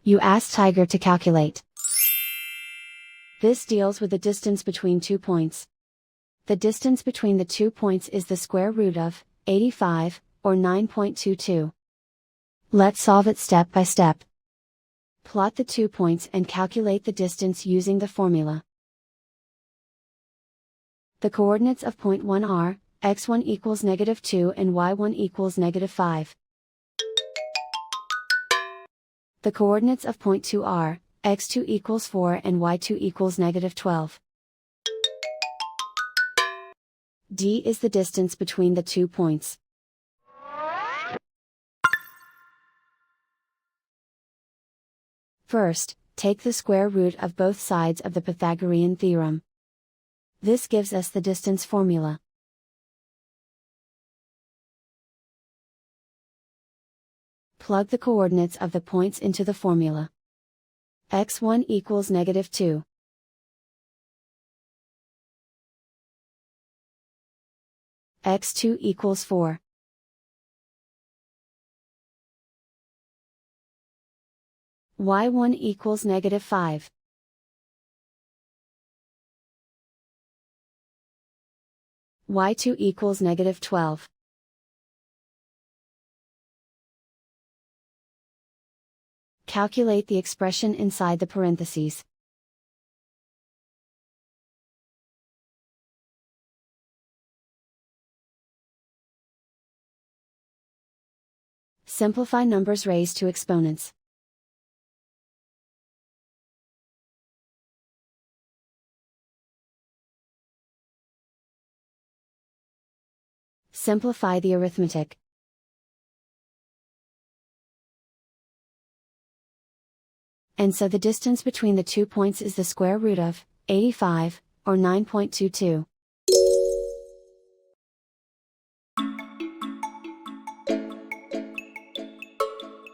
You ask Tiger to calculate. This deals with the distance between 2 points. The distance between the 2 points is the square root of 85, or 9.22. Let's solve it step by step. Plot the 2 points and calculate the distance using the formula. The coordinates of point 1 are, x1 equals -2 and y1 equals -5. The coordinates of point 2 are, x2 equals 4 and y2 equals -12. D is the distance between the 2 points. First, take the square root of both sides of the Pythagorean theorem. This gives us the distance formula. Plug the coordinates of the points into the formula. x1 equals -2. x2 equals 4. y1 equals -5. y2 equals -12. Calculate the expression inside the parentheses. Simplify numbers raised to exponents. Simplify the arithmetic. And so the distance between the 2 points is the square root of 85, or 9.22.